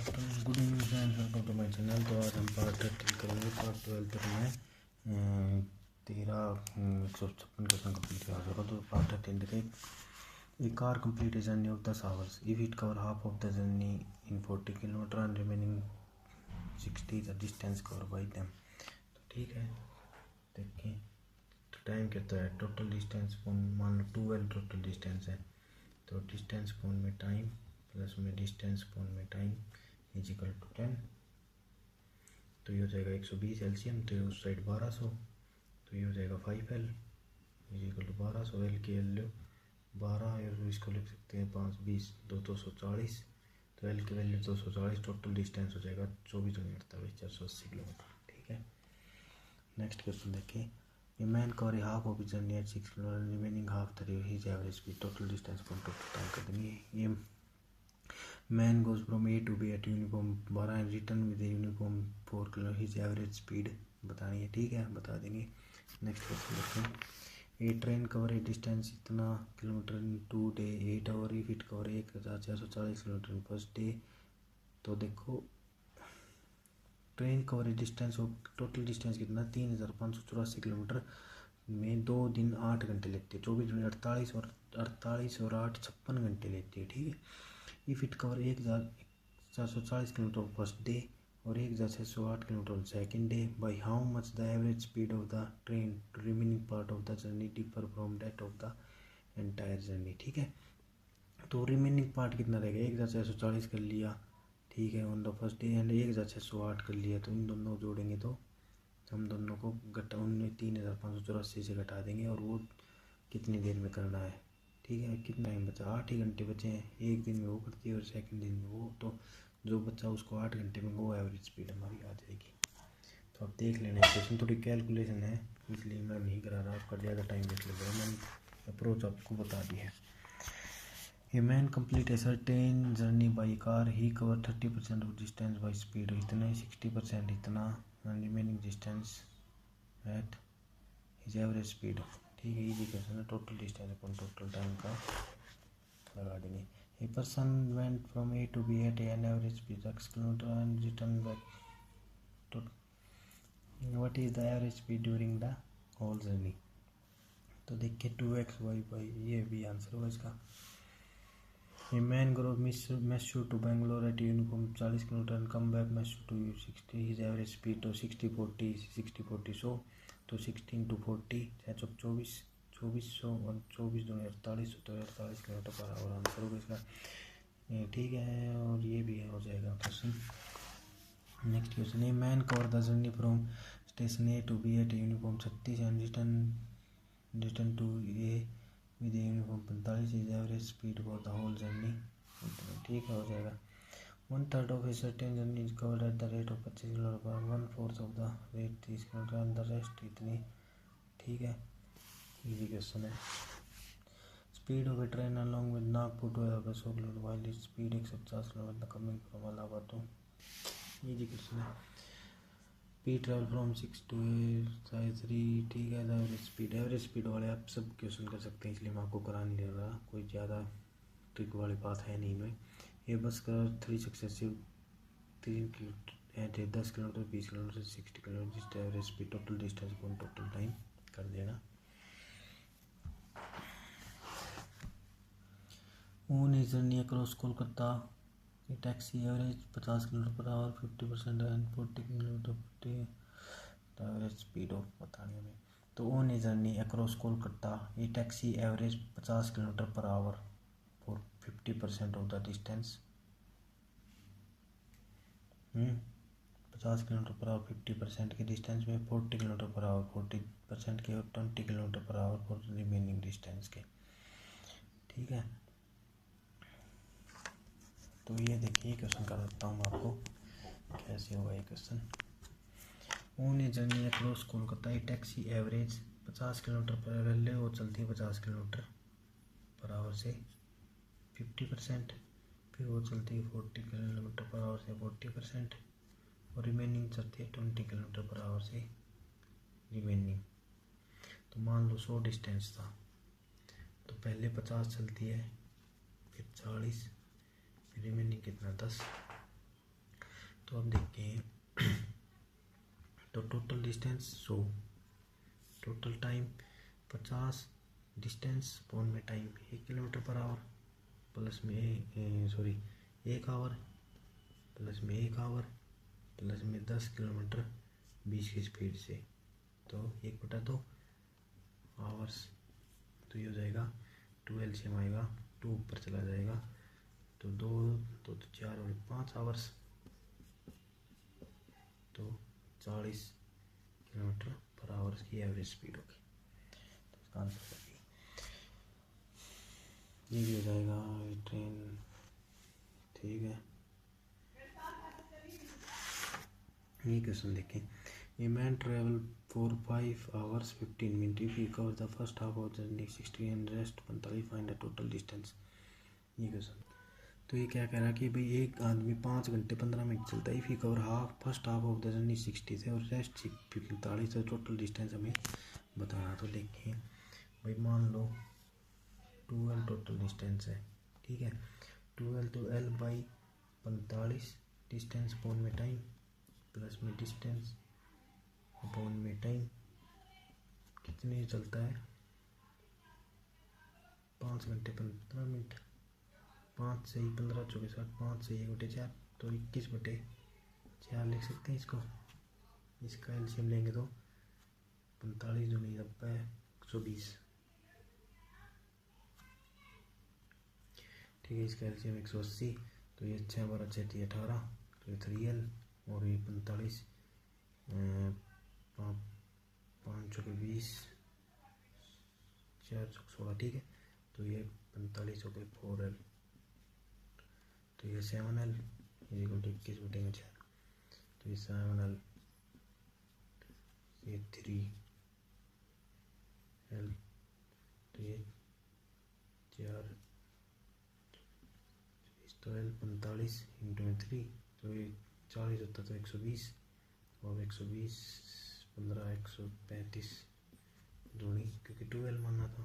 Good evening friends, welcome to my channel. तो आज हम पार्ट 13 करेंगे। पार्ट 12 में 156 क्वेश्चन कंप्लीट किया होगा। तो पार्ट 13 देखें। A car complete a journey of 10 hours if it cover half of the journey in 40 kilometre and remaining 60 the distance cover by them. तो ठीक है, देखें तो टाइम कितना है। टोटल डिस्टेंस मान लो 12 टोटल डिस्टेंस है। तो डिस्टेंस फोन में टाइम प्लस में डिस्टेंस फोन में टाइम इज इक्वल टू 10। तो ये हो जाएगा 120 एलसीएम। तो उस साइड 1200, तो ये हो जाएगा 5L is equal to 1200। L की वैल्यू 12 और इसको लिख सकते हैं 5 20 240। तो एल की वैल्यू 240। टोटल डिस्टेंस हो जाएगा 24 480 किलोमीटर। ठीक है, नेक्स्ट क्वेश्चन देखिए। A man cover a half of journey at 6 kilometre remaining half the his average speed. Total distance को टोटल टाइम कर देंगे। ये man goes from A to B at uniform 12 and return with uniform 4 kilometre. His average speed बतानी है। ठीक है, बता देंगे। नेक्स्ट क्वेश्चन देखते हैं। ए ट्रेन कवर ए डिस्टेंस इतना kilometre in 2 day 8 hour if it cover 1440 kilometre in first day. तो देखो ट्रेन कवर ए डिस्टेंस और टोटल डिस्टेंस कितना 3584 किलोमीटर में 2 दिन 8 घंटे लेती है। 24 दिन 48 और 8 56 घंटे लेती है। ठीक है, if it cover 1440 kilometre first day और 1608 kilometre second day by how much the average speed of the train remaining part of the journey differ from that of the entire journey. ठीक है, तो रिमेनिंग पार्ट कितना रहेगा। 1640 कर लिया, ठीक है, on the first day and 1608 कर लिया। तो इन दोनों को जोड़ेंगे तो हम दोनों को उनमें 3584 से घटा देंगे और वो कितनी देर में करना है। ठीक है, कितना टाइम बचा 8 ही घंटे बचे हैं। एक दिन में वो करती है और सेकंड दिन में वो, तो जो बच्चा उसको 8 घंटे में वो एवरेज स्पीड हमारी आ जाएगी। तो आप देख लेना है। क्वेश्चन थोड़ी कैलकुलेशन है इसलिए मैं नहीं करा रहा, आपका ज़्यादा टाइम वेस्ट लगेगा। मैंने अप्रोच आपको बता दी है। A man complete a certain journey by car ही cover 30% of distance by speed. इतना 60% इतना remaining distance at his average speed. ठीक है, इजी क्वेश्चन है। टोटल डिस्टेंस अपन टोटल टाइम का लगा देंगे। A person went from A to B at an average speed 6 kilometre and return back to what is the average speed during the whole journey. तो देखिए 2x by ये भी answer होगा इसका। A man goes Mysore to Bangalore at uniform 40 kilometre and come back Mysore to 60 his average speed. तो 60-40 100। तो 16 to 40 24 2400 और 24 दूनी 48। तो 48 किलोमीटर पर आवर आंसर होगा इसका। ठीक है, और ये भी हो जाएगा question. Next question. A man cover the journey from station A to B at uniform 36 and return to A with uniform 45। Is average speed for the whole journey. ठीक है, हो जाएगा। 1/3 of a certain journey is covered at the rate of 25 kilometre 1/4 of the rate 30 kilometre and the rest इतनी। ठीक है, easy question है। Speed of a train along with Nagpur to 100 kilometre while is speed 150 kilometre coming from Allahabad. तो easy question है। P travel from 6 to 3। ठीक है, average speed वाले आप सब क्वेश्चन कर सकते हैं इसलिए मैं आपको करा नहीं दे रहा। कोई ज़्यादा ट्रिक वाली बात है नहीं में। ये बस कर 3 successive 3 kilometre 10 kilometre 20 kilometre 60 kilometre average speed total distance को टोटल टाइम कर देना। On a journey across Kolkata A taxi average 50 kilometre per hour 50% and 40 kilometre पर एवरेज स्पीड ऑफ बतानी हमें। तो on a journey across Kolkata A taxi average 50 kilometre per hour for 50% of the distance. 50 kilometre per hour 50% के distance में 40 kilometre per hour 40% के और 20 kilometre per hour for remaining distance के। ठीक है, तो ये देखिए क्वेश्चन कर देता हूँ मैं आपको कैसे होगा ये question. On a journey across Kolkata A taxi average 50 kilometre पर पहले वो चलती है 50 किलोमीटर पर आवर से 50%, फिर वो चलती है 40 किलोमीटर पर आवर से 40% और रिमेनिंग चलती है 20 किलोमीटर पर आवर से रिमेनिंग। तो मान लो 100 डिस्टेंस था तो पहले 50 चलती है, फिर 40, फिर रिमेनिंग कितना 10। तो अब देखते हैं। तो total distance 100, total time 50, distance पौन में time 1 kilometre per hour, plus में 1 आवर, प्लस में 1 आवर, प्लस में 10 किलोमीटर 20 की स्पीड से, तो 1/2 आवर्स। तो ये हो जाएगा 12 से आएगा 2 ऊपर चला जाएगा, तो 2 तो 4 और 5 आवर्स, तो 40 किलोमीटर पर आवर्स की एवरेज स्पीड होगी। तो इसका आंसर ये भी हो जाएगा ट्रेन। ठीक है, ये क्वेश्चन देखें। A man travel for 5 hours 15 minutes if he cover the first half of journey 60 and rest 45, find the total distance. ये क्वेश्चन, तो ये क्या कह रहा है कि भाई एक आदमी 5 घंटे 15 मिनट चलता है, if he cover first half of the journey 60 से और रेस्ट 45 से, टोटल डिस्टेंस हमें बताना। तो देखिए भाई, मान लो 12 टोटल डिस्टेंस है। ठीक है, 12 तो L/45 डिस्टेंस पौन में टाइम, प्लस में डिस्टेंस अपॉन में टाइम, कितने चलता है 5 घंटे 15 मिनट, 5 से ही 15 चौके 60, 5 से 1/4, तो 21/4 लिख सकते हैं इसको। इसका एलसीएम लेंगे तो 45 दूनी 90 120। ठीक है, इसका एलसीएम 180, तो ये 6 12 6 18, तो ये 3L, और ये 45 5 चौके 20 4 चौके 16। ठीक है, तो ये 45 चौके 4L, तो ये 7L इक्वल टू 21/6, तो ये 7L, ये 3L, तो ये 4, तो L 45 इंटू में 3, तो ये 40 होता तो 120, और 120 15 135 दूनी, क्योंकि 12 मानना था,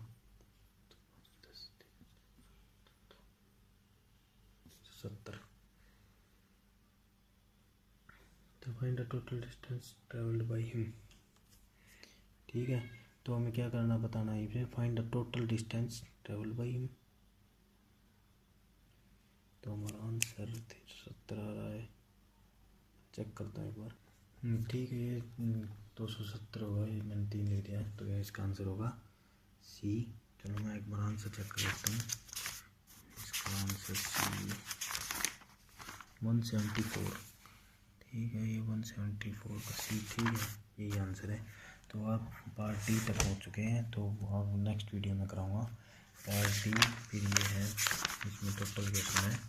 तो 10 70। तो find the total distance travelled by him. ठीक है, तो हमें क्या करना बताना है इसे, find the total distance travelled by him. तो हमारा आंसर 70 आ रहा है, चेक करता हूँ एक बार। ठीक है, ये 270 होगा, ये मैंने 3 लिख दिया, तो ये इसका आंसर होगा सी। चलो मैं एक बार आंसर चेक कर लेता हूँ। इसका आंसर सी 174। ठीक है, ये 174 का सी। ठीक है, यही आंसर है। तो आप पार्ट डी तक पहुँच चुके हैं, तो अब नेक्स्ट वीडियो में कराऊँगा पार्ट डी। फिर ये है, इसमें टोटल क्वेश्चन है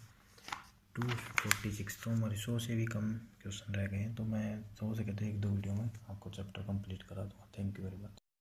246, तो हमारे 100 से भी कम क्वेश्चन रह गए हैं, तो मैं 100 से कहते हैं 1-2 वीडियो में आपको चैप्टर कंप्लीट करा दूँगा। Thank you very much.